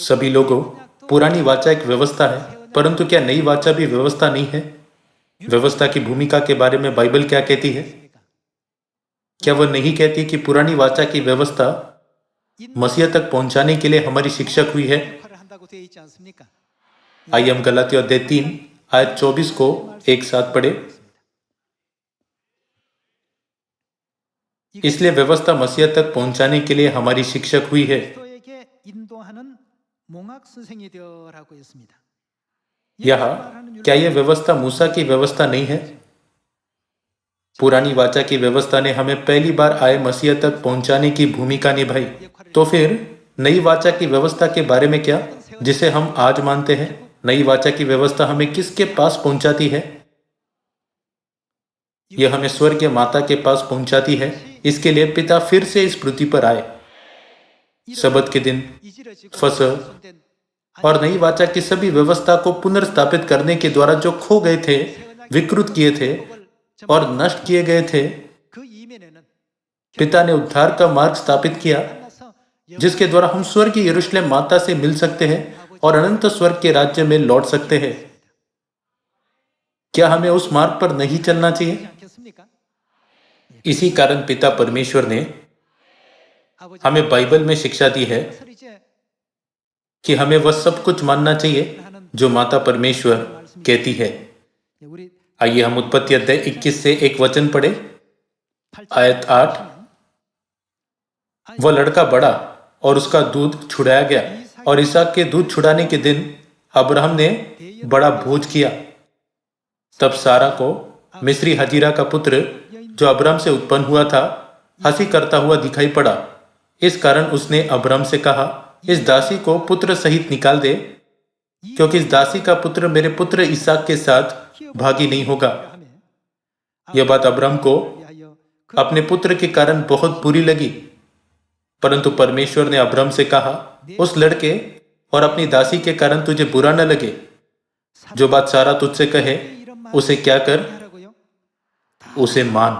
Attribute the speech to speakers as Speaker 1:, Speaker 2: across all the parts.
Speaker 1: सभी लोगों, पुरानी वाचा एक व्यवस्था है, परंतु क्या नई वाचा भी व्यवस्था नहीं है? व्यवस्था की भूमिका के बारे में बाइबल क्या कहती है? क्या वह नहीं कहती कि पुरानी वाचा की व्यवस्था मसीह तक पहुंचाने के लिए हमारी शिक्षक हुई है? आइए हम गलातियों अध्याय 3 आयत 24 को एक साथ पढ़े। इसलिए व्यवस्था मसीह तक पहुंचाने के लिए हमारी शिक्षक हुई है। यहाँ क्या यह व्यवस्था मूसा की व्यवस्था नहीं है? पुरानी वाचा की व्यवस्था ने हमें पहली बार आए मसीह तक पहुंचाने की भूमिका निभाई। तो फिर नई वाचा की व्यवस्था के बारे में क्या, जिसे हम आज मानते हैं? नई वाचा की व्यवस्था हमें किसके पास पहुंचाती है? यह हमें स्वर्गीय माता के पास पहुंचाती है। इसके लिए पिता फिर से इस पृथ्वी पर आए। सबत के दिन, फसह और नई वाचा की सभी व्यवस्था को पुनर्स्थापित करने के द्वारा जो खो गए थे, विकृत किए थे और नष्ट किए गए थे, पिता ने उद्धार का मार्ग स्थापित किया, जिसके द्वारा हम स्वर्गीय यरूशलेम माता से मिल सकते हैं और अनंत स्वर्ग के राज्य में लौट सकते हैं। क्या हमें उस मार्ग पर नहीं चलना चाहिए? इसी कारण पिता परमेश्वर ने हमें बाइबल में शिक्षा दी है कि हमें वह सब कुछ मानना चाहिए जो माता परमेश्वर कहती है। आइए हम उत्पत्ति अध्याय 21 से एक वचन पढ़े। आयत 8। वह लड़का बड़ा और उसका दूध छुड़ाया गया, और इसहाक के दूध छुड़ाने के दिन अब्राहम ने बड़ा भोज किया। तब सारा को मिस्री हजीरा का पुत्र जो अब्राहम से उत्पन्न हुआ था, हंसी करता हुआ दिखाई पड़ा। इस कारण उसने अब्राहम से कहा, इस दासी को पुत्र सहित निकाल दे, क्योंकि इस दासी का पुत्र मेरे पुत्र इसहाक के साथ भागी नहीं होगा। यह बात अब्राहम को अपने पुत्र के कारण बहुत बुरी लगी, परंतु परमेश्वर ने अब्राहम से कहा, उस लड़के और अपनी दासी के कारण तुझे बुरा न लगे। जो बात सारा तुझसे कहे उसे क्या कर, उसे मान।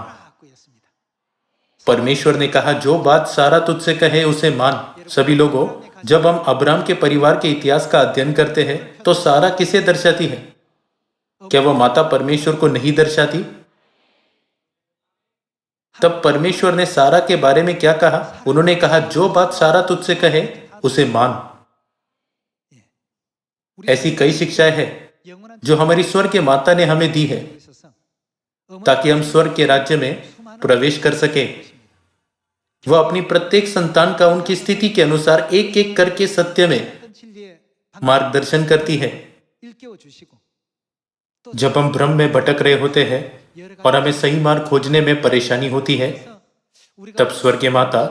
Speaker 1: परमेश्वर ने कहा, जो बात सारा तुझसे कहे उसे मान। सभी लोगों, जब हम अब्राहम के परिवार के इतिहास का अध्ययन करते हैं तो सारा किसे दर्शाती है? क्या वह माता परमेश्वर को नहीं दर्शाती? तब परमेश्वर ने सारा के बारे में क्या कहा? उन्होंने कहा, जो बात सारा तुझसे कहे उसे मान। ऐसी कई शिक्षाएं हैं जो हमारी स्वर्ग के माता ने हमें दी है, ताकि हम स्वर्ग के राज्य में प्रवेश कर सके। वह अपनी प्रत्येक संतान का उनकी स्थिति के अनुसार एक एक करके सत्य में मार्गदर्शन करती है। जब हम भ्रम में भटक रहे होते हैं और हमें सही मार्ग खोजने में परेशानी होती है, तब स्वर्गीय माता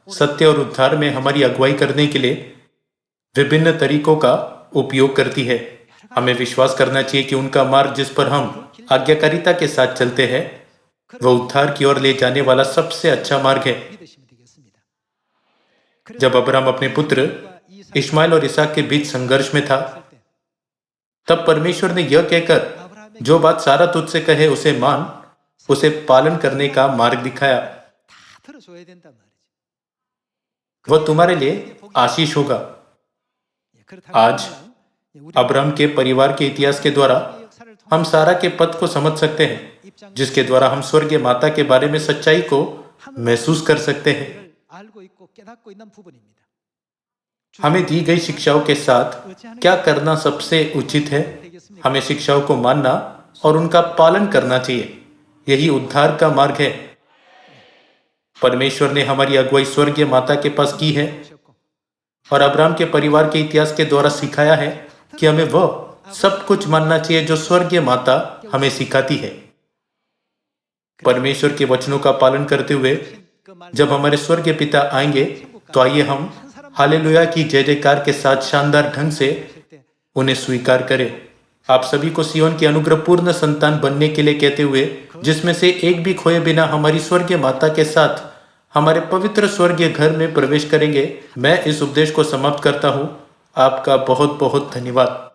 Speaker 1: सत्य और उद्धार में हमारी अगुवाई करने के लिए विभिन्न तरीकों का उपयोग करती है। हमें विश्वास करना चाहिए कि उनका मार्ग, जिस पर हम आज्ञाकारिता के साथ चलते हैं, वह उद्धार की ओर ले जाने वाला सबसे अच्छा मार्ग है। जब अब्राहम अपने पुत्र इश्माइल और इसहाक के बीच संघर्ष में था, तब परमेश्वर ने यह कहकर, जो बात सारा तुझसे कहे उसे मान, उसे पालन करने का मार्ग दिखाया। वह तुम्हारे लिए आशीष होगा। आज अब्राहम के परिवार के इतिहास के द्वारा हम सारा के पद को समझ सकते हैं, जिसके द्वारा हम स्वर्गीय माता के बारे में सच्चाई को महसूस कर सकते हैं। हमें दी गई शिक्षाओं के साथ क्या करना सबसे उचित है? हमें शिक्षाओं को मानना और उनका पालन करना चाहिए। यही उद्धार का मार्ग है। परमेश्वर ने हमारी अगुवाई स्वर्गीय माता के पास की है और अब्राहम के परिवार के इतिहास के द्वारा सिखाया है कि हमें वह सब कुछ मानना चाहिए जो स्वर्गीय माता हमें सिखाती है। परमेश्वर के वचनों का पालन करते हुए जब हमारे स्वर्गीय पिता आएंगे, तो आइए हम हालेलुया की जय जयकार के साथ शानदार ढंग से उन्हें स्वीकार करें। आप सभी को सियोन की अनुग्रहपूर्ण संतान बनने के लिए कहते हुए, जिसमें से एक भी खोए बिना हमारी स्वर्गीय माता के साथ हमारे पवित्र स्वर्गीय घर में प्रवेश करेंगे, मैं इस उपदेश को समाप्त करता हूं। आपका बहुत बहुत धन्यवाद।